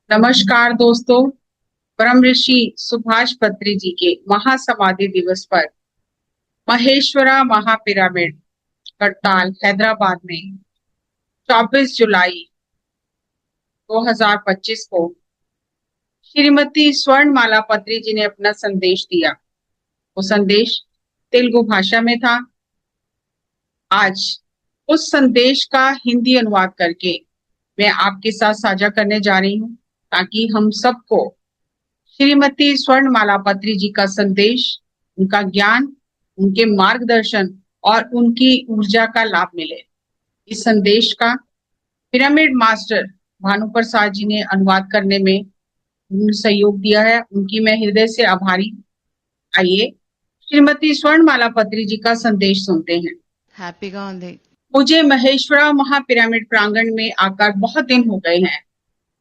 नमस्कार दोस्तों। परम ऋषि सुभाष पत्री जी के महासमाधि दिवस पर महेश्वरा महापिरामिड करताल हैदराबाद में 24 जुलाई 2025 को श्रीमती स्वर्णमाला पत्री जी ने अपना संदेश दिया। वो संदेश तेलुगु भाषा में था। आज उस संदेश का हिंदी अनुवाद करके मैं आपके साथ साझा करने जा रही हूँ, ताकि हम सबको श्रीमती स्वर्णमाला पत्री जी का संदेश, उनका ज्ञान, उनके मार्गदर्शन और उनकी ऊर्जा का लाभ मिले। इस संदेश का पिरामिड मास्टर भानु प्रसाद जी ने अनुवाद करने में सहयोग दिया है। उनकी मैं हृदय से आभारी। आइए श्रीमती स्वर्णमाला पत्री जी का संदेश सुनते हैं। హ్యాపీగా ఉంది. मुझे महेश्वरा महापिरामिड प्रांगण में आकर बहुत दिन हो गए हैं।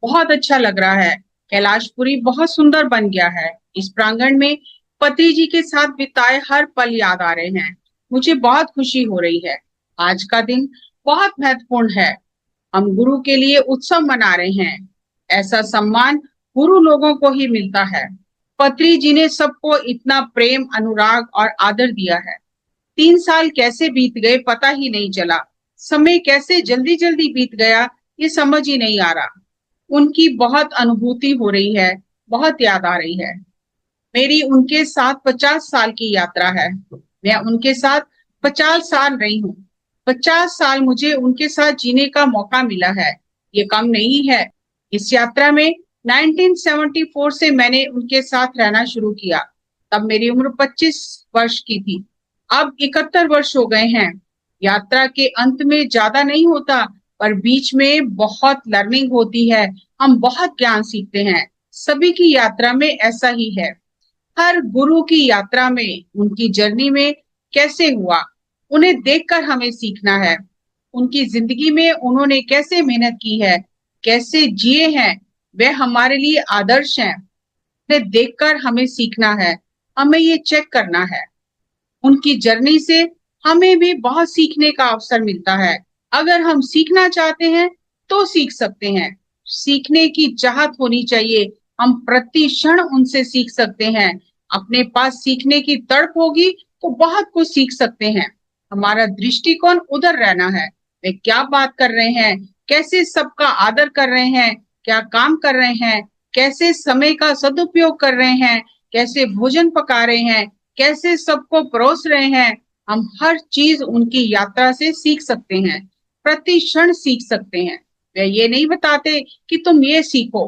बहुत अच्छा लग रहा है। कैलाशपुरी बहुत सुंदर बन गया है। इस प्रांगण में पति जी के साथ बिताए हर पल याद आ रहे हैं। मुझे बहुत खुशी हो रही है। आज का दिन बहुत महत्वपूर्ण है। हम गुरु के लिए उत्सव मना रहे हैं। ऐसा सम्मान गुरु लोगों को ही मिलता है। पत्री जी ने सबको इतना प्रेम, अनुराग और आदर दिया है। 3 साल कैसे बीत गए पता ही नहीं चला। समय कैसे जल्दी जल्दी बीत गया ये समझ ही नहीं आ रहा। उनकी बहुत अनुभूति हो रही है, बहुत याद आ रही है। मेरी उनके साथ 50 साल की यात्रा है। मैं उनके साथ 50 साल रही हूँ। 50 साल मुझे उनके साथ जीने का मौका मिला है। ये कम नहीं है। इस यात्रा में 1974 से मैंने उनके साथ रहना शुरू किया। तब मेरी उम्र 25 वर्ष की थी। अब 71 वर्ष हो गए हैं। यात्रा के अंत में ज्यादा नहीं होता, पर बीच में बहुत लर्निंग होती है। हम बहुत ज्ञान सीखते हैं। सभी की यात्रा में ऐसा ही है। हर गुरु की यात्रा में, उनकी जर्नी में कैसे हुआ, उन्हें देखकर हमें सीखना है। उनकी जिंदगी में उन्होंने कैसे मेहनत की है, कैसे जिए हैं, वे हमारे लिए आदर्श हैं। उन्हें देखकर हमें सीखना है। हमें ये चेक करना है। उनकी जर्नी से हमें भी बहुत सीखने का अवसर मिलता है। अगर हम सीखना चाहते हैं तो सीख सकते हैं। सीखने की चाहत होनी चाहिए। हम प्रति क्षण उनसे सीख सकते हैं। अपने पास सीखने की तड़प होगी तो बहुत कुछ सीख सकते हैं। हमारा दृष्टिकोण उधर रहना है। वे क्या बात कर रहे हैं, कैसे सबका आदर कर रहे हैं, क्या काम कर रहे हैं, कैसे समय का सदुपयोग कर रहे हैं, कैसे भोजन पका रहे हैं, कैसे सबको परोस रहे हैं। हम हर चीज उनकी यात्रा से सीख सकते हैं। प्रति क्षण सीख सकते हैं। वे ये नहीं बताते कि तुम ये सीखो।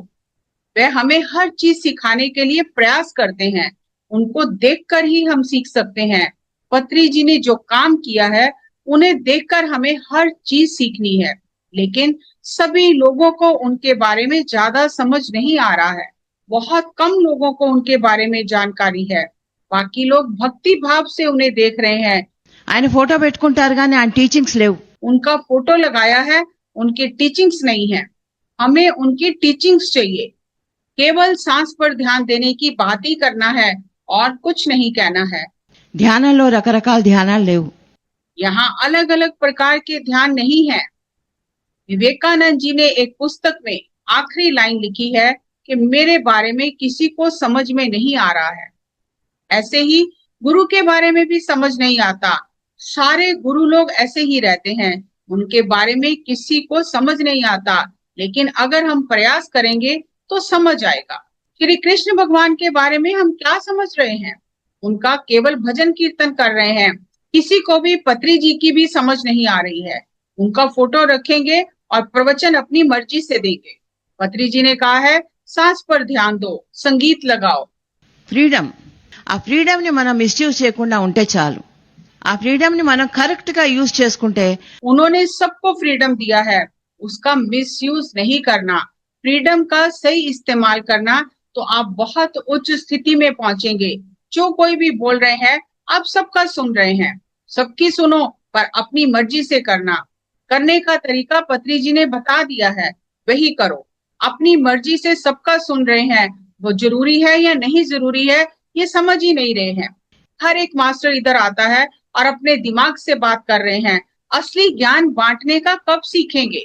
वे हमें हर चीज सिखाने के लिए प्रयास करते हैं। उनको देखकर ही हम सीख सकते हैं। पत्री जी ने जो काम किया है, उन्हें देखकर हमें हर चीज सीखनी है। लेकिन सभी लोगों को उनके बारे में ज्यादा समझ नहीं आ रहा है। बहुत कम लोगों को उनके बारे में जानकारी है। बाकी लोग भक्ति भाव से उन्हें देख रहे हैं। ఆయన ఫోటో పెట్టుకుంటారు కానీ ఆయన టీచింగ్స్ లేవు. उनका फोटो लगाया है, उनके टीचिंग्स नहीं है। हमें उनकी टीचिंग्स चाहिए। केवल सांस पर ध्यान देने की बात ही करना है और कुछ नहीं कहना है। ధ్యానంలో రకరకాల ధ్యానాలు లేవు. यहाँ अलग अलग प्रकार के ध्यान नहीं है। विवेकानंद जी ने एक पुस्तक में आखिरी लाइन लिखी है कि मेरे बारे में किसी को समझ में नहीं आ रहा है। ऐसे ही गुरु के बारे में भी समझ नहीं आता। सारे गुरु लोग ऐसे ही रहते हैं। उनके बारे में किसी को समझ नहीं आता, लेकिन अगर हम प्रयास करेंगे तो समझ आएगा। श्री कृष्ण भगवान के बारे में हम क्या समझ रहे हैं? उनका केवल भजन कीर्तन कर रहे हैं। किसी को भी पत्री जी की भी समझ नहीं आ रही है। उनका फोटो रखेंगे और प्रवचन अपनी मर्जी से देंगे। पत्री जी ने कहा है, सांस पर ध्यान दो, संगीत लगाओ। ఫ్రీడమ్, ఆ ఫ్రీడమ్ ని మనం మిస్యూజ్ చేయకుండా ఉంటే చాలు. ఆ ఫ్రీడమ్ ని మనం కరెక్ట్ గా యూజ్ చేసుకుంటే उन्होंने सबको फ्रीडम दिया है, उसका मिसयूज नहीं करना, फ्रीडम का सही इस्तेमाल करना, तो आप बहुत उच्च स्थिति में पहुंचेंगे। जो कोई भी बोल रहे हैं, आप सबका सुन रहे हैं। सबकी सुनो, पर अपनी मर्जी से करना। करने का तरीका पत्री जी ने बता दिया है, वही करो। अपनी मर्जी से सबका सुन रहे हैं, वो जरूरी है या नहीं जरूरी है ये समझ ही नहीं रहे हैं। हर एक मास्टर इधर आता है और अपने दिमाग से बात कर रहे हैं। असली ज्ञान बांटने का कब सीखेंगे?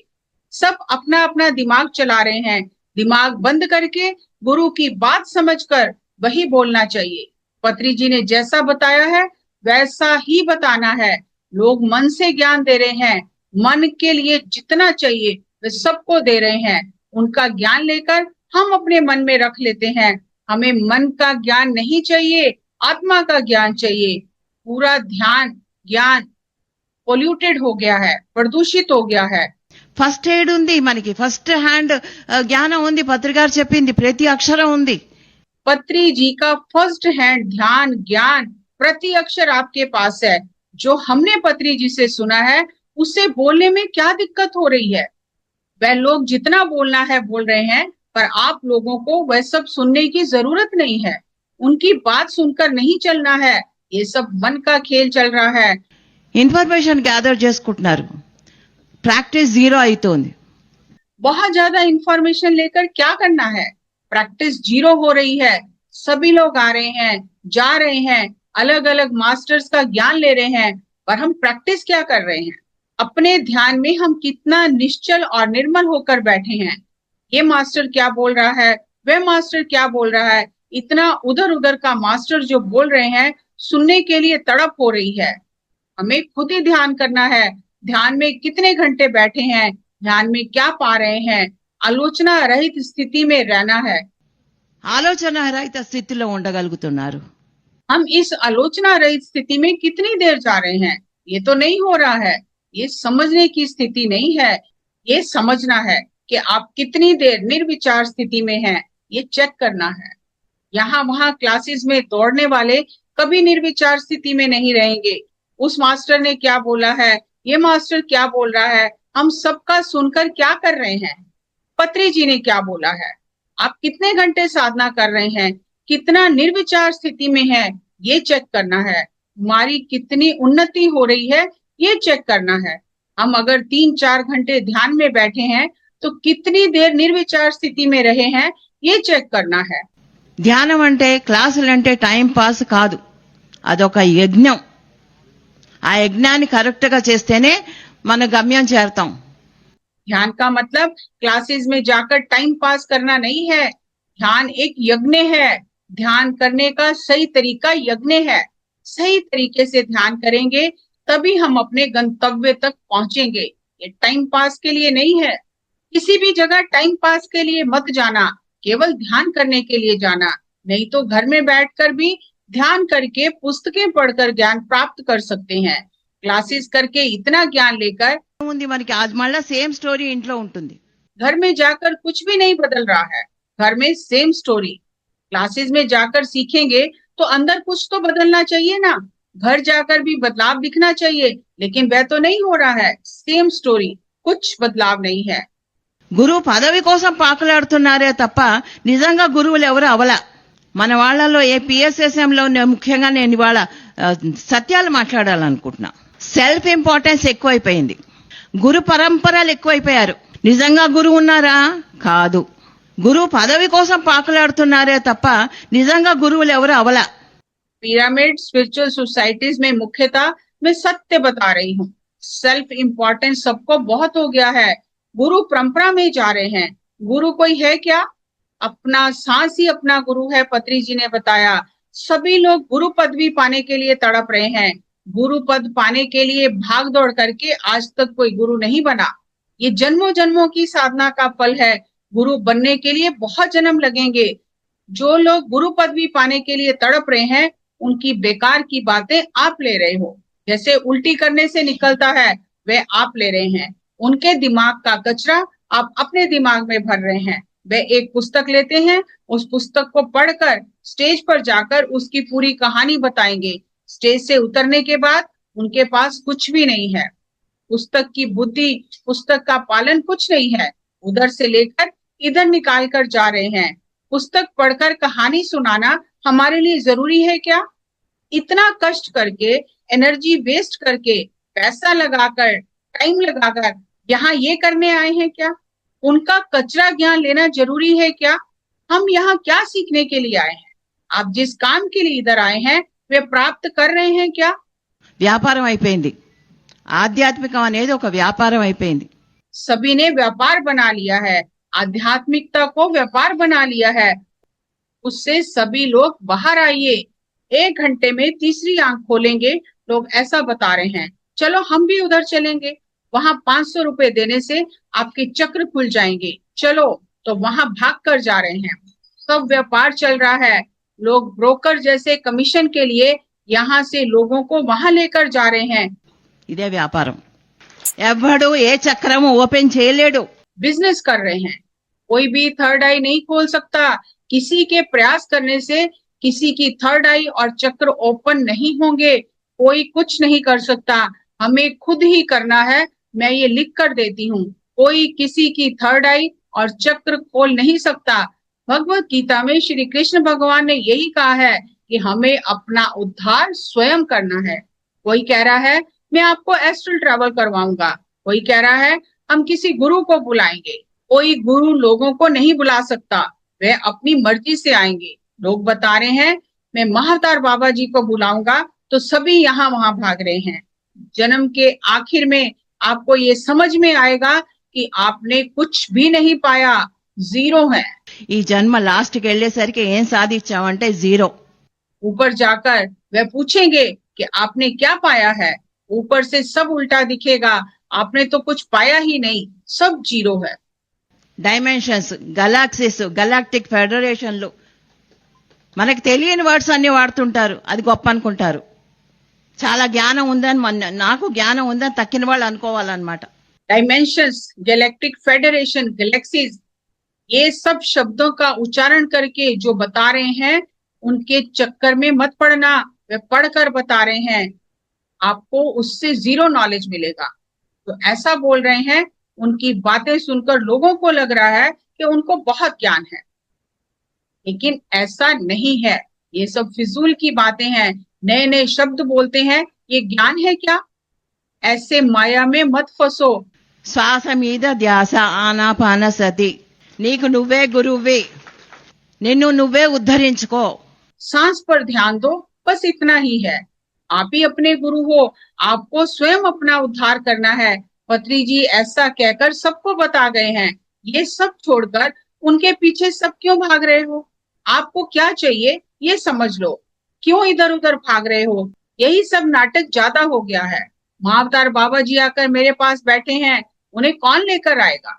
सब अपना अपना दिमाग चला रहे हैं। दिमाग बंद करके गुरु की बात समझकर वही बोलना चाहिए। पत्री जी ने जैसा बताया है वैसा ही बताना है। लोग मन से ज्ञान दे रहे हैं, मन के लिए जितना चाहिए वे सबको दे रहे हैं। उनका ज्ञान लेकर हम अपने मन में रख लेते हैं। हमें मन का ज्ञान नहीं चाहिए, आत्मा का ज्ञान चाहिए। पूरा ध्यान ज्ञान పొల్యూటెడ్ हो गया है, प्रदूषित हो गया है। ఫస్ట్ ఎయిడ్ ఉంది, మనకి ఫస్ట్ హ్యాండ్ జ్ఞానం ఉంది, పత్రికారు చెప్పింది ప్రతి అక్షరం ఉంది. पत्री जी का फर्स्ट हैंड ध्यान ज्ञान प्रति अक्षर आपके पास है। जो हमने पत्री जी से सुना है उसे बोलने में क्या दिक्कत हो रही है? वह लोग जितना बोलना है बोल रहे हैं, पर आप लोगों को वह सब सुनने की जरूरत नहीं है। उनकी बात सुनकर नहीं चलना है। ये सब मन का खेल चल रहा है। ఇన్ఫర్మేషన్ గ్యాదర్ చేసుకుంటున్నారు, ప్రాక్టీస్ జీరో అవుతోంది. बहुत ज्यादा इंफॉर्मेशन लेकर क्या करना है? प्रैक्टिस जीरो हो रही है। सभी लोग आ रहे हैं, जा रहे हैं, अलग अलग मास्टर्स का ज्ञान ले रहे हैं, पर हम प्रैक्टिस क्या कर रहे हैं? अपने ध्यान में हम कितना निश्चल और निर्मल होकर बैठे हैं। ये मास्टर क्या बोल रहा है, वह मास्टर क्या बोल रहा है, इतना उधर उधर का मास्टर जो बोल रहे हैं सुनने के लिए तड़प हो रही है। हमें खुद ही ध्यान करना है। ध्यान में कितने घंटे बैठे हैं, ध्यान में क्या पा रहे हैं, आलोचना रहित स्थिति में रहना है। ఆలోచన రహిత స్థితిలో ఉండగలుగుతున్నారు. हम इस आलोचना रहित स्थिति में कितनी देर जा रहे हैं? ये तो नहीं हो रहा है। ये समझने की स्थिति नहीं है। ये समझना है कि आप कितनी देर निर्विचार स्थिति में हैं, ये चेक करना है। यहाँ वहां क्लासेस में दौड़ने वाले कभी निर्विचार स्थिति में नहीं रहेंगे। उस मास्टर ने क्या बोला है, ये मास्टर क्या बोल रहा है, हम सबका सुनकर क्या कर रहे हैं? पत्री जी ने क्या बोला है? आप कितने घंटे साधना कर रहे हैं, कितना निर्विचार स्थिति में है, ये चेक करना है। हमारी कितनी उन्नति हो रही है, ये चेक करना है। हम अगर 3-4 घंटे ध्यान में बैठे हैं तो कितनी देर निर्विचार स्थिति में रहे हैं, ये चेक करना है। ధ్యానం అంటే క్లాసులు అంటే టైం పాస్ కాదు, అదొక యజ్ఞం. ఆ యజ్ఞాన్ని కరెక్ట్ గా చేస్తేనే మన గమ్యం చేరతాం. ध्यान का मतलब क्लासेस में जाकर टाइम पास करना नहीं है। ध्यान एक यज्ञ है। ध्यान करने का सही तरीका यज्ञ है। सही तरीके से ध्यान करेंगे तभी हम अपने गंतव्य तक पहुंचेंगे। ये टाइम पास के लिए नहीं है। किसी भी जगह टाइम पास के लिए मत जाना, केवल ध्यान करने के लिए जाना। नहीं तो घर में बैठकर भी ध्यान करके पुस्तकें पढ़कर ज्ञान प्राप्त कर सकते हैं। क्लासेस करके इतना ज्ञान लेकर ఉంది మనకి, అది మళ్ళా సేమ్ స్టోరీ ఇంట్లో ఉంటుంది. घर में जाकर कुछ भी नहीं बदल रहा है। घर में सेम स्टोरी। क्लासेस में जाकर सीखेंगे तो अंदर कुछ तो बदलना चाहिए ना। घर जाकर भी बदलाव दिखना चाहिए, लेकिन वह तो नहीं हो रहा है। सेम स्टोरी, कुछ बदलाव नहीं है। గురువు పదవి కోసం పాకులాడుతున్నారే తప్ప నిజంగా గురువులు ఎవరు అవలా. మన వాళ్ళలో ఏ PSSM లో ముఖ్యంగా నేను ఇవాళ సత్యాలు మాట్లాడాలనుకుంటున్నా. సెల్ఫ్ ఇంపార్టెన్స్ ఎక్కువైపోయింది, గురు పరంపరలు ఎక్కువైపోయారు. నిజంగా గురువు ఉన్నారా? కాదు. గురువు పదవి కోసం పాకులాడుతున్నారే తప్ప నిజంగా గురువులు ఎవరు అవలా. पिरामिड स्पिरिचुअल सोसाइटीज में मुख्यतः मैं सत्य बता रही हूँ। सेल्फ इम्पोर्टेंस सबको बहुत हो गया है। गुरु परंपरा में जा रहे हैं। गुरु कोई है क्या? अपना सांस ही अपना गुरु है। पत्री जी ने बताया सभी लोग गुरु पदवी पाने के लिए तड़प रहे हैं। गुरु पद पाने के लिए भाग दौड़ करके आज तक कोई गुरु नहीं बना। ये जन्मों जन्मों की साधना का फल है। गुरु बनने के लिए बहुत जन्म लगेंगे। जो लोग गुरु पदवी पाने के लिए तड़प रहे हैं उनकी बेकार की बातें आप ले रहे हो। जैसे उल्टी करने से निकलता है वे आप ले रहे हैं। उनके दिमाग का कचरा आप अपने दिमाग में भर रहे हैं। वे एक पुस्तक लेते हैं, उस पुस्तक को पढ़कर स्टेज पर जाकर उसकी पूरी कहानी बताएंगे। स्टेज से उतरने के बाद उनके पास कुछ भी नहीं है। पुस्तक की बुद्धि, पुस्तक का पालन कुछ नहीं है। उधर से लेकर इधर निकाल कर जा रहे हैं। पुस्तक पढ़कर कहानी सुनाना हमारे लिए जरूरी है क्या? इतना कष्ट करके, एनर्जी वेस्ट करके, पैसा लगाकर, टाइम लगाकर यहाँ ये करने आए हैं क्या? उनका कचरा ज्ञान लेना जरूरी है क्या? हम यहाँ क्या सीखने के लिए आए हैं? आप जिस काम के लिए इधर आए हैं वे प्राप्त कर रहे हैं क्या? వ్యాపారం అయిపోయింది. ఆధ్యాత్మికం అనేది ఒక వ్యాపారం అయిపోయింది. सभी ने व्यापार बना लिया है। आध्यात्मिकता को व्यापार बना लिया है। उससे सभी लोग बाहर आइए, 1 घंटे में तीसरी आंख खोलेंगे, लोग ऐसा बता रहे हैं। चलो हम भी उधर चलेंगे, वहां 500 रुपए देने से आपके चक्र खुल जाएंगे, चलो। तो वहां भाग कर जा रहे हैं। सब व्यापार चल रहा है। लोग ब्रोकर जैसे कमीशन के लिए यहाँ से लोगों को वहां लेकर जा रहे हैं। ఇదే వ్యాపారం. ఎవ్వడు ఏ చక్రము ఓపెన్ చేయలేడు. बिजनेस कर रहे हैं। कोई भी थर्ड आई नहीं खोल सकता। किसी के प्रयास करने से किसी की थर्ड आई और चक्र ओपन नहीं होंगे। कोई कुछ नहीं कर सकता, हमें खुद ही करना है। मैं ये लिख कर देती हूँ, कोई किसी की थर्ड आई और चक्र खोल नहीं सकता। भगवत गीता में श्री कृष्ण भगवान ने यही कहा है कि हमें अपना उद्धार स्वयं करना है। कोई कह रहा है मैं आपको एस्ट्रल ट्रैवल करवाऊंगा, कोई कह रहा है हम किसी गुरु को बुलाएंगे। कोई गुरु लोगों को नहीं बुला सकता, वे अपनी मर्जी से आएंगे। लोग बता रहे हैं मैं महाअवतार बाबा जी को बुलाऊंगा, तो सभी यहाँ वहां भाग रहे हैं। जन्म के आखिर में आपको ये समझ में आएगा कि आपने कुछ भी नहीं पाया, जीरो है। ఈ జన్మ లాస్ట్కి వెళ్ళేసరికి ఏం సాధించావంటే జీరో. ऊपर जाकर वे पूछेंगे कि आपने क्या पाया है। ऊपर से सब उल्टा दिखेगा, आपने तो कुछ पाया ही नहीं, सब जीरो है। డైమెన్షన్స్, గెలాక్సీస్, గెలాక్టిక్ ఫెడరేషన్లు, మనకి తెలియని వర్డ్స్ అన్ని వాడుతుంటారు. అది గొప్ప అనుకుంటారు. చాలా జ్ఞానం ఉందని నాకు జ్ఞానం ఉందని తక్కిన వాళ్ళు అనుకోవాలన్నమాట. डायमेंशंस, गैलेक्टिक फेडरेशन, गैलेक्सीज, ये सब शब्दों का उच्चारण करके जो बता रहे हैं उनके चक्कर में मत पड़ना। वे पढ़कर बता रहे हैं, आपको उससे जीरो नॉलेज मिलेगा। तो ऐसा बोल रहे हैं, उनकी बातें सुनकर लोगों को लग रहा है कि उनको बहुत ज्ञान है, लेकिन ऐसा नहीं है। ये सब फिजूल की बातें हैं। नए नए शब्द बोलते हैं, ये ज्ञान है क्या? ऐसे माया में मत फंसो। శ్వాస మీద ధ్యాస, ఆనాపాన సతి. నీకు నువ్వే గురువే, నిన్ను నువ్వే ఉద్ధరించుకో. सांस पर ध्यान दो, बस इतना ही है। आप ही अपने गुरु हो, आपको स्वयं अपना उद्धार करना है। पत्री जी ऐसा कहकर सबको बता गए हैं। ये सब छोड़कर उनके पीछे सब क्यों भाग रहे हो? आपको क्या चाहिए ये समझ लो। क्यों इधर उधर भाग रहे हो? यही सब नाटक ज्यादा हो गया है। महाअवतार बाबा जी आकर मेरे पास बैठे हैं, उन्हें कौन लेकर आएगा?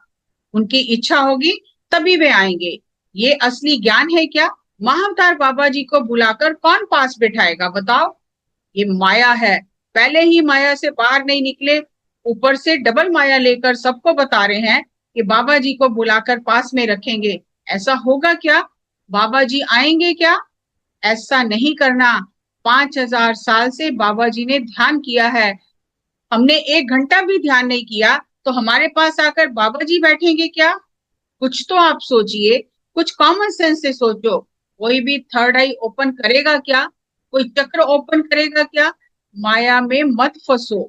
उनकी इच्छा होगी तभी वे आएंगे। ये असली ज्ञान है क्या? महाअवतार बाबा जी को बुलाकर कौन पास बिठाएगा बताओ? ये माया है। पहले ही माया से बाहर नहीं निकले, ऊपर से डबल माया लेकर सबको बता रहे हैं कि बाबा जी को बुलाकर पास में रखेंगे। ऐसा होगा क्या? बाबा जी आएंगे क्या? ऐसा नहीं करना। 5000 साल से बाबा जी ने ध्यान किया है, हमने 1 घंटा भी ध्यान नहीं किया, तो हमारे पास आकर बाबा जी बैठेंगे क्या? कुछ तो आप सोचिए, कुछ कॉमन सेंस से सोचो। कोई भी थर्ड आई ओपन करेगा क्या? कोई चक्र ओपन करेगा क्या? माया में मत फंसो।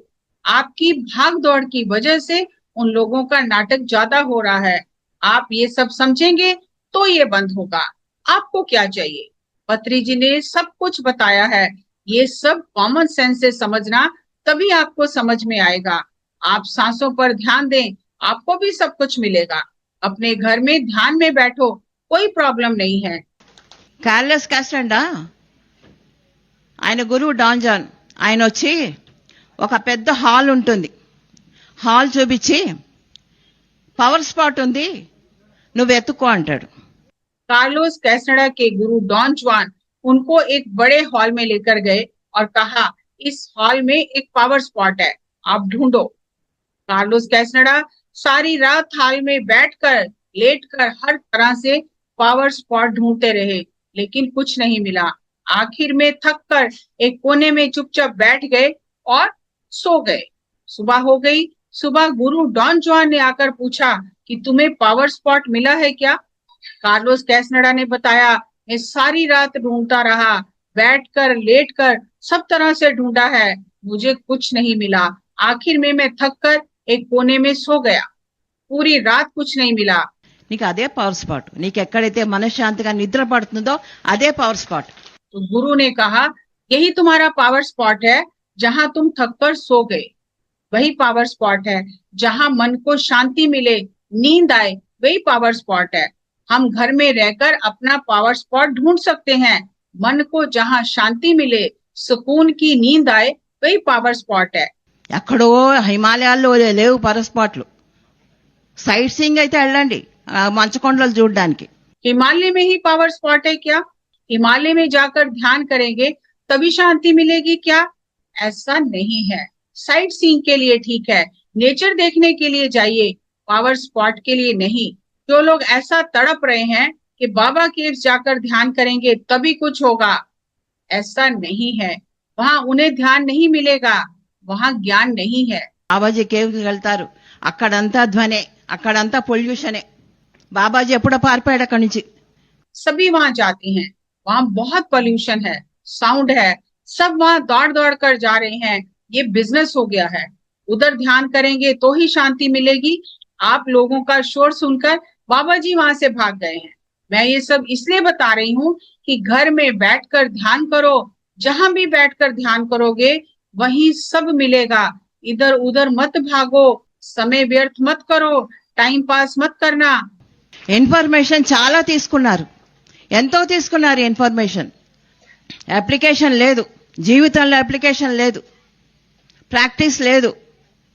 आपकी भाग दौड़ की वजह से उन लोगों का नाटक ज्यादा हो रहा है। आप ये सब समझेंगे तो ये बंद होगा। आपको क्या चाहिए? पत्री जी ने सब कुछ बताया है। ये सब कॉमन सेंस से समझना, तभी आपको समझ में आएगा। आप सांसों पर ध्यान दें, आपको भी सब कुछ मिलेगा। अपने घर में ध्यान में बैठो, कोई प्रॉब्लम नहीं है। కార్లెస్ కాస్టండా, ఆయన గురువు డాన్ జాన్, ఆయన వచ్చి ఒక పెద్ద హాల్ ఉంటుంది, హాల్ చూపించి పవర్ స్పాట్ ఉంది నువ్వు ఎత్తుకో అంటాడు. कार्लोस कैसनडा के गुरु डॉन जुआन उनको एक बड़े हॉल में लेकर गए और कहा इस हॉल में एक पावर स्पॉट है, आप ढूंढो। कार्लोस कैसनडा सारी रात हॉल में बैठकर लेटकर हर तरह से पावर स्पॉट ढूंढते रहे, लेकिन कुछ नहीं मिला। आखिर में थक कर एक कोने में चुपचाप बैठ गए और सो गए। सुबह हो गई। सुबह गुरु डॉन जुआन ने आकर पूछा कि तुम्हें पावर स्पॉट मिला है क्या? कार्लोस कैसनडा ने बताया मैं सारी रात ढूंढता रहा, बैठकर लेटकर सब तरह से ढूंढा है, मुझे कुछ नहीं मिला। आखिर में मैं थक कर एक कोने में सो गया, पूरी रात कुछ नहीं मिला। నీకు అదే పవర్ స్పాట్. నీకు ఎక్కడైతే మనశ్శాంతిగా నిద్ర పడుతుందో అదే పవర్ స్పాట్. तो गुरु ने कहा यही तुम्हारा पावर स्पॉट है, जहां तुम थक कर सो गए। वही पावर स्पॉट है जहां मन को शांति मिले, नींद आए, वही पावर स्पॉट है। हम घर में रहकर अपना पावर स्पॉट ढूंढ सकते हैं। मन को जहाँ शांति मिले, सुकून की नींद आए, वही पावर स्पॉट है। ఎక్కడో హిమాలయాల్లో లేవు పవర్ స్పాట్లు. సైట్ సీయింగ్ అయితే వెళ్ళండి మంచకొండలు చూడడానికి. हिमालय में ही पावर स्पॉट है क्या? हिमालय में जाकर ध्यान करेंगे तभी शांति मिलेगी क्या? ऐसा नहीं है। साइट सीइंग के लिए ठीक है, नेचर देखने के लिए जाइए, पावर स्पॉट के लिए नहीं। जो लोग ऐसा तड़प रहे हैं कि बाबा केव्स जाकर ध्यान करेंगे तभी कुछ होगा, ऐसा नहीं है। वहाँ उन्हें ध्यान नहीं मिलेगा, वहाँ ज्ञान नहीं है। బాబాజీ కేవ్కి వెళ్తారు, అక్కడంతా ధ్వనే, అక్కడంతా పొల్యూషనే. బాబాజీ ఎప్పుడో పారిపోయాడు అక్కడి నుంచి. सभी वहां जाते हैं, वहां बहुत पोल्यूशन है, साउंड है, सब वहां दौड़ दौड़ कर जा रहे हैं। ये बिजनेस हो गया है। उधर ध्यान करेंगे तो ही शांति मिलेगी। आप लोगों का शोर सुनकर बाबा जी वहां से भाग गए हैं। मैं ये सब इसलिए बता रही हूँ कि घर में बैठकर ध्यान करो। जहां भी बैठकर ध्यान करोगे वहीं सब मिलेगा। इधर उधर मत भागो, समय व्यर्थ मत करो, टाइम पास मत करना। ఇన్ఫర్మేషన్ చాలా తీసుకున్నారు, ఎంతో తీసుకున్నారు ఇన్ఫర్మేషన్. అప్లికేషన్ లేదు, జీవితంలో అప్లికేషన్ లేదు, ప్రాక్టీస్ లేదు.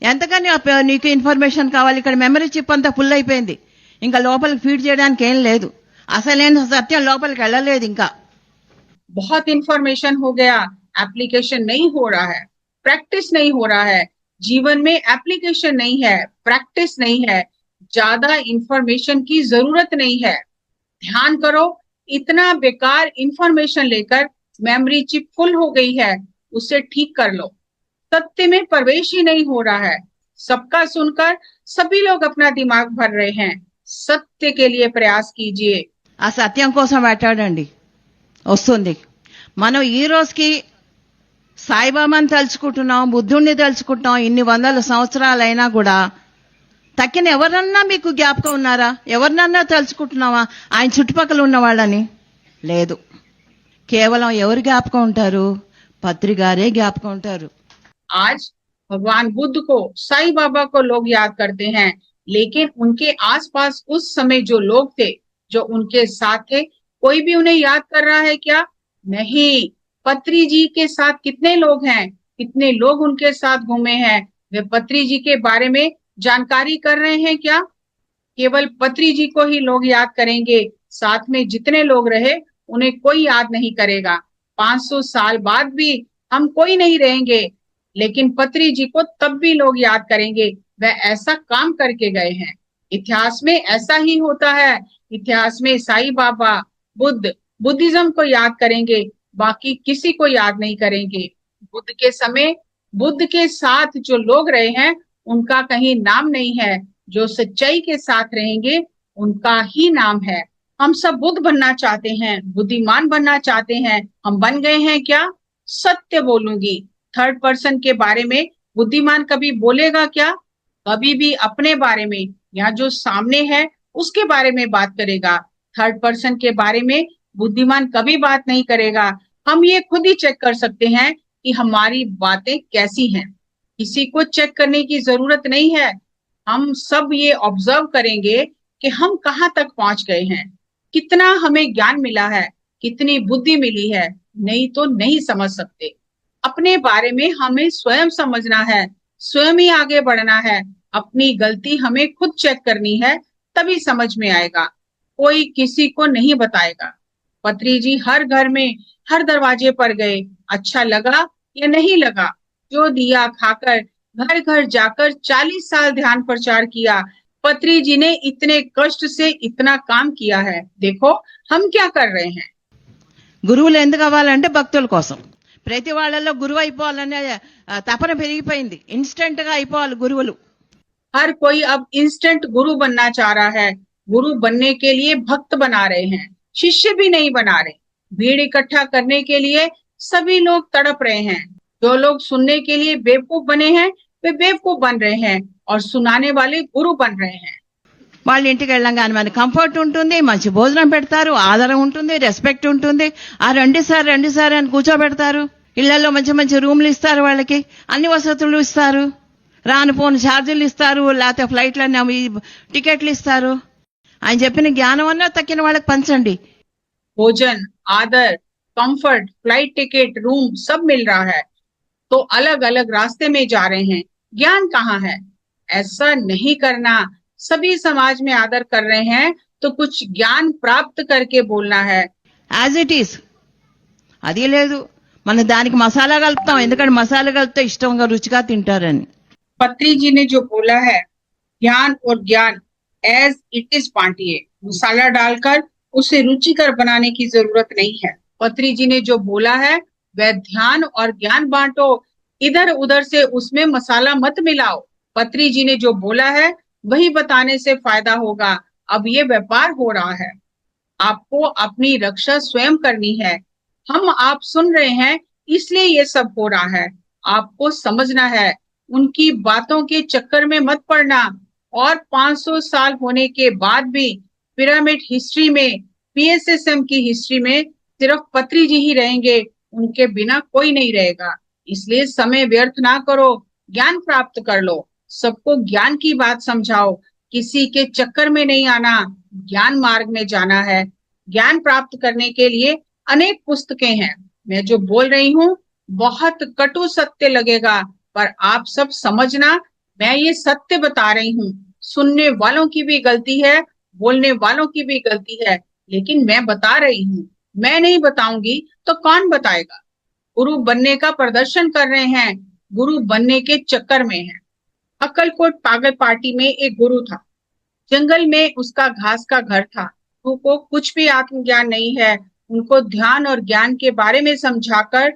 ఎంతకని నీకు ఇన్ఫర్మేషన్ కావాలి? ఇక్కడ మెమరీ చిప్ అంతా ఫుల్ అయిపోయింది, ఇంకా లోపలికి ఫీడ్ చేయడానికి ఏం లేదు. అసలేం సత్యం లోపలికి వెళ్ళలేదు ఇంకా. बहुत इंफॉर्मेशन हो गया, एप्लीकेशन नहीं हो रहा है, प्रैक्टिस नहीं हो रहा है। जीवन में एप्लीकेशन नहीं है, प्रैक्टिस नहीं है। ज्यादा इंफॉर्मेशन की जरूरत नहीं है। ध्यान करो। इतना बेकार इंफॉर्मेशन लेकर मेमोरी चिप फुल हो गई है, उसे ठीक कर लो। सत्य में प्रवेश ही नहीं हो रहा है। सबका सुनकर सभी लोग अपना दिमाग भर रहे हैं। सत्य के लिए प्रयास कीजिए। ఆ సత్యం కోసం మాట్లాడండి, వస్తుంది. మనం ఈ రోజుకి సాయిబాబాని తలుచుకుంటున్నాం, బుద్ధుణ్ణి తలుచుకుంటున్నాం. ఇన్ని వందల సంవత్సరాలైనా కూడా తక్కిన ఎవరన్నా మీకు జ్ఞాపకం ఉన్నారా? ఎవరినన్నా తలుచుకుంటున్నావా ఆయన చుట్టుపక్కల ఉన్న వాళ్ళని? లేదు. కేవలం ఎవరు జ్ఞాపకం ఉంటారు? పత్రి గారే జ్ఞాపకం ఉంటారు. आज भगवान बुद्ध को, साईं बाबा को लोग याद करते हैं, लेकिन उनके आसपास उस समय जो लोग थे, जो उनके साथ थे, कोई भी उन्हें याद कर रहा है क्या? नहीं। पत्री जी के साथ कितने लोग हैं, कितने लोग उनके साथ घूमे हैं, वे पत्री जी के बारे में जानकारी कर रहे हैं क्या? केवल पत्री जी को ही लोग याद करेंगे, साथ में जितने लोग रहे उन्हें कोई याद नहीं करेगा। 500 साल बाद भी हम कोई नहीं रहेंगे, लेकिन पत्री जी को तब भी लोग याद करेंगे, वह ऐसा काम करके गए हैं। इतिहास में ऐसा ही होता है। इतिहास में साईं बाबा, बुद्धिज्म को याद करेंगे, बाकी किसी को याद नहीं करेंगे। बुद्ध के समय बुद्ध के साथ जो लोग रहे हैं उनका कहीं नाम नहीं है। जो सच्चाई के साथ रहेंगे उनका ही नाम है। हम सब बुद्ध बनना चाहते हैं, बुद्धिमान बनना चाहते हैं। हम बन गए हैं क्या? सत्य बोलूंगी। थर्ड पर्सन के बारे में बुद्धिमान कभी बोलेगा क्या? कभी भी अपने बारे में या जो सामने है उसके बारे में बात करेगा। थर्ड पर्सन के बारे में बुद्धिमान कभी बात नहीं करेगा। हम ये खुद ही चेक कर सकते हैं कि हमारी बातें कैसी हैं। किसी को चेक करने की जरूरत नहीं है। हम सब ये ऑब्जर्व करेंगे कि हम कहाँ तक पहुंच गए हैं, कितना हमें ज्ञान मिला है, कितनी बुद्धि मिली है। नहीं तो नहीं समझ सकते। अपने बारे में हमें स्वयं समझना है, स्वयं ही आगे बढ़ना है। अपनी गलती हमें खुद चेक करनी है, तभी समझ में आएगा। कोई किसी को नहीं बताएगा। पत्री जी हर घर में, हर दरवाजे पर गए। अच्छा लगा या नहीं लगा, जो दिया खाकर घर घर जाकर 40 साल ध्यान प्रचार किया। पत्री जी ने इतने कष्ट से इतना काम किया है। देखो हम क्या कर रहे हैं। గురువులు ఎందుకు అవ్వాలంటే భక్తుల కోసం. ప్రతి వాళ్ళలో గురువు అయిపోవాలనే తపన పెరిగిపోయింది. ఇన్స్టెంట్ గా అయిపోవాలి గురువులు. हर कोई अब इंस्टेंट गुरु बनना चाह रहा है। गुरु बनने के लिए भक्त बना रहे हैं, शिष्य भी नहीं बना रहे। भीड़ इकट्ठा करने के लिए सभी लोग तड़प रहे हैं। जो लोग सुनने के लिए बेवकूफ बने हैं वे बेवकूफ बन रहे हैं और सुनाने वाले गुरु बन रहे हैं। వాళ్ళ ఇంటికి వెళ్ళంగానే మనకి కంఫర్ట్ ఉంటుంది, మంచి భోజనం పెడతారు, ఆదరం ఉంటుంది, రెస్పెక్ట్ ఉంటుంది. ఆ రండి సార్ అని కూర్చోబెడతారు. ఇళ్లలో మంచి మంచి రూమ్లు ఇస్తారు, వాళ్ళకి అన్ని వసతులు ఇస్తారు, రాను పోను ఛార్జీలు ఇస్తారు, లేకపోతే ఫ్లైట్లన్నీ టికెట్లు ఇస్తారు. ఆయన చెప్పిన జ్ఞానం అన్నా తక్కిన వాళ్ళకి పంచండి. भोजन, आदर, कंफर्ट, फ्लाइट टिकट, रूम सब मिल रहा है तो अलग अलग रास्ते में जा रहे हैं, ज्ञान कहाँ है? ऐसा नहीं करना। सभी समाज में आदर कर रहे हैं तो कुछ ज्ञान प्राप्त करके बोलना है। యాజ్ ఇట్ ఈస్ అది లేదు, మనం దానికి మసాలా కలుపుతాం, ఎందుకంటే మసాలా కలిపితే ఇష్టంగా రుచిగా తింటారని. पत्री जी ने जो बोला है, ध्यान और ज्ञान एज इट इज बांटिए, मसाला डालकर उसे रुचिकर बनाने की जरूरत नहीं है। पत्री जी ने जो बोला है वह ध्यान और ज्ञान बांटो, इधर उधर से उसमें मसाला मत मिलाओ। पत्री जी ने जो बोला है वही बताने से फायदा होगा। अब ये व्यापार हो रहा है, आपको अपनी रक्षा स्वयं करनी है। हम आप सुन रहे हैं इसलिए ये सब हो रहा है, आपको समझना है। उनकी बातों के चक्कर में मत पड़ना। और 500 साल होने के बाद भी पिरामिड हिस्ट्री में, पीएसएसएम की हिस्ट्री में सिर्फ पत्री जी ही रहेंगे, उनके बिना कोई नहीं रहेगा। इसलिए समय व्यर्थ ना करो, ज्ञान प्राप्त कर लो। सबको ज्ञान की बात समझाओ, किसी के चक्कर में नहीं आना, ज्ञान मार्ग में जाना है। ज्ञान प्राप्त करने के लिए अनेक पुस्तकें हैं। मैं जो बोल रही हूँ बहुत कटु सत्य लगेगा, पर आप सब समझना, मैं ये सत्य बता रही हूँ। सुनने वालों की भी गलती है, बोलने वालों की भी गलती है, लेकिन मैं बता रही हूँ। मैं नहीं बताऊंगी तो कौन बताएगा? गुरु बनने का प्रदर्शन कर रहे हैं, गुरु बनने के चक्कर में है। अक्कलकोट पागल पार्टी में एक गुरु था, जंगल में उसका घास का घर था। गुरु को कुछ भी आत्मज्ञान नहीं है। उनको ध्यान और ज्ञान के बारे में समझाकर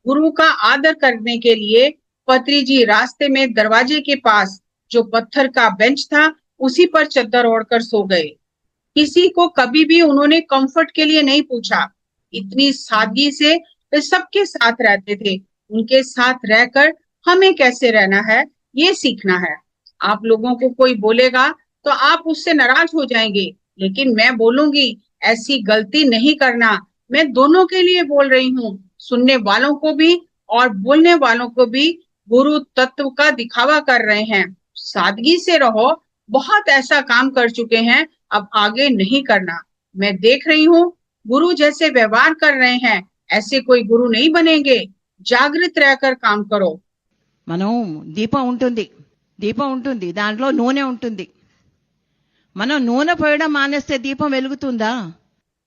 गुरु का आदर करने के लिए पत्री जी रास्ते में दरवाजे के पास जो पत्थर का बेंच था उसी पर चद्दर ओढ़कर सो गए। किसी को कभी भी उन्होंने कंफर्ट के लिए नहीं पूछा। इतनी सादगी से वे सबके साथ रहते थे। उनके साथ रहकर हमें कैसे रहना है ये सीखना है। आप लोगों को कोई बोलेगा तो आप उससे नाराज हो जाएंगे, लेकिन मैं बोलूंगी ऐसी गलती नहीं करना। मैं दोनों के लिए बोल रही हूँ, सुनने वालों को भी और बोलने वालों को भी। गुरु तत्व का दिखावा कर रहे हैं, सादगी से रहो। बहुत ऐसा काम कर चुके हैं, अब आगे नहीं करना। मैं देख रही हूँ गुरु जैसे व्यवहार कर रहे हैं, ऐसे कोई गुरु नहीं बनेंगे। जागृत रहकर काम करो। మనం దీపం ఉంటుంది, దీపం ఉంటుంది, దాంట్లో నూనె ఉంటుంది. మనం నూనె పోయడం మానేస్తే దీపం వెలుగుతుందా?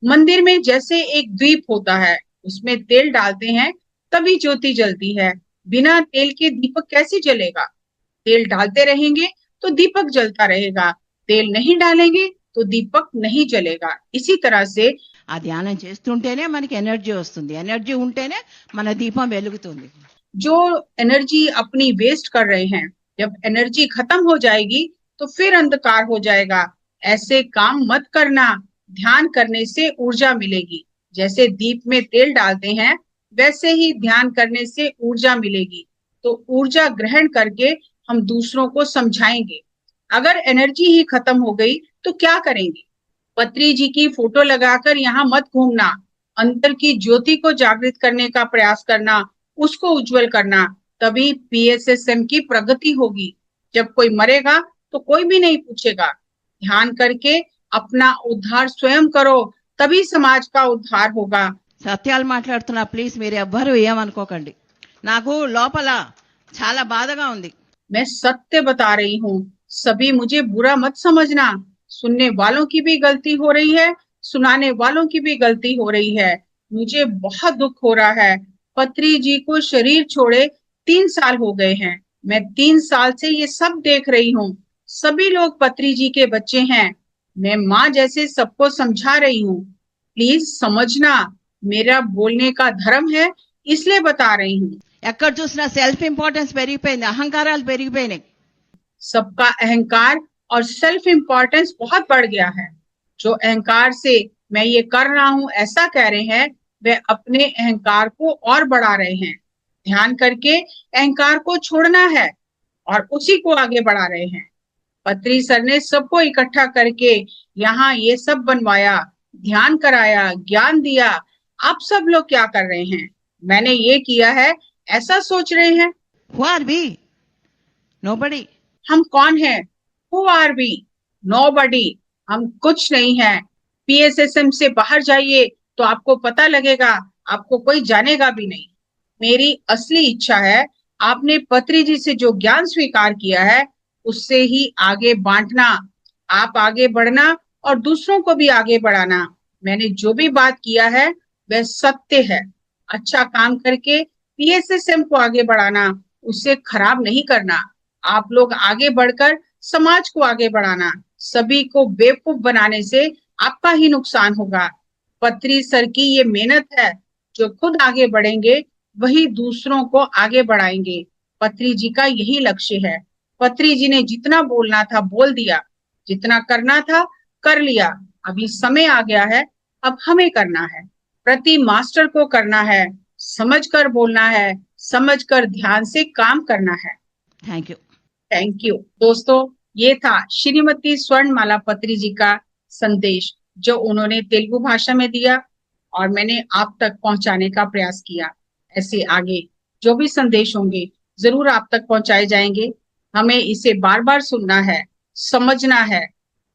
मंदिर में जैसे एक द्वीप होता है, उसमें तेल डालते हैं तभी ज्योति जलती है। बिना तेल के दीपक कैसे जलेगा? तेल डालते रहेंगे तो दीपक जलता रहेगा, तेल नहीं डालेंगे तो दीपक नहीं जलेगा। इसी तरह से ఆ ధ్యానం చేస్తుంటేనే మనకి ఎనర్జీ వస్తుంది, ఎనర్జీ ఉంటేనే మన దీపం వెలుగుతుంది. जो एनर्जी अपनी वेस्ट कर रहे हैं, जब एनर्जी खत्म हो जाएगी तो फिर अंधकार हो जाएगा। ऐसे काम मत करना। ध्यान करने से ऊर्जा मिलेगी। जैसे दीप में तेल डालते हैं वैसे ही ध्यान करने से ऊर्जा मिलेगी। तो ऊर्जा ग्रहण करके हम दूसरों को समझाएंगे। अगर एनर्जी ही खत्म हो गई तो क्या करेंगे? पत्री जी की फोटो लगाकर यहाँ मत घूमना। अंतर की ज्योति को जागृत करने का प्रयास करना, उसको उज्जवल करना, तभी पीएसएसएम की प्रगति होगी। जब कोई मरेगा तो कोई भी नहीं पूछेगा। ध्यान करके अपना उद्धार स्वयं करो, तभी समाज का उद्धार होगा। సత్యాలు మాట్లాడుతున్నా, ప్లీజ్ మీరు ఎవ్వరూ ఏమనుకోకండి. నాకు లోపల చాలా బాధగా ఉంది. मैं सत्य बता रही हूँ, सभी मुझे बुरा मत समझना। सुनने वालों की भी गलती हो रही है, सुनाने वालों की भी गलती हो रही है। मुझे बहुत दुख हो रहा है। पत्री जी को शरीर छोड़े 3 साल हो गए हैं। मैं 3 साल से ये सब देख रही हूँ। सभी लोग पत्री जी के बच्चे हैं। मैं माँ जैसे सबको समझा रही हूँ। प्लीज समझना, मेरा बोलने का धर्म है, इसलिए बता रही हूँ। ఎక్కడ చూసినా సెల్ఫ్ ఇంపార్టెన్స్ పెరిగిపోయింది, అహంకారాలు పెరిగిపోయినాయి. सबका अहंकार और सेल्फ इम्पोर्टेंस बहुत बढ़ गया है। जो अहंकार से मैं ये कर रहा हूँ ऐसा कह रहे हैं, वे अपने अहंकार को और बढ़ा रहे हैं। ध्यान करके अहंकार को छोड़ना है और उसी को आगे बढ़ा रहे हैं। पत्री सर ने सबको इकट्ठा करके यहाँ ये सब बनवाया, ध्यान कराया, ज्ञान दिया। आप सब लोग क्या कर रहे हैं? मैंने ये किया है ऐसा सोच रहे हैं? Who are we? నోబడీ. हम कौन हैं? Who are we? Nobody. हम कुछ नहीं है। पीएसएसएम से बाहर जाइए तो आपको पता लगेगा, आपको कोई जानेगा भी नहीं। मेरी असली इच्छा है, आपने पत्री जी से जो ज्ञान स्वीकार किया है उससे ही आगे बांटना, आप आगे बढ़ना और दूसरों को भी आगे बढ़ाना। मैंने जो भी बात किया है वह सत्य है। अच्छा काम करके पीएसएसएम को आगे बढ़ाना, उसे खराब नहीं करना। आप लोग आगे बढ़कर समाज को आगे बढ़ाना। सभी को बेवकूफ बनाने से आपका ही नुकसान होगा। पत्री सर की ये मेहनत है, जो खुद आगे बढ़ेंगे वही दूसरों को आगे बढ़ाएंगे। पत्री जी का यही लक्ष्य है। पत्री जी ने जितना बोलना था बोल दिया, जितना करना था कर लिया। अभी समय आ गया है, अब हमें करना है। प्रति मास्टर को करना है, समझकर बोलना है, समझकर ध्यान से काम करना है। Thank you. Thank you. दोस्तों, ये था श्रीमती स्वर्णमाला पत्री जी का संदेश, जो उन्होंने तेलुगु भाषा में दिया और मैंने आप तक पहुंचाने का प्रयास किया। ऐसे आगे जो भी संदेश होंगे जरूर आप तक पहुंचाए जाएंगे। हमें इसे बार बार सुनना है, समझना है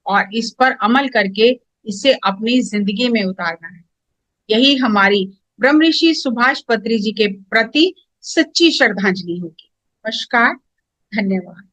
और इस पर अमल करके इसे अपनी जिंदगी में उतारना है। यही हमारी ब्रह्म ऋषि सुभाष पत्री जी के प्रति सच्ची श्रद्धांजलि होगी। नमस्कार, धन्यवाद।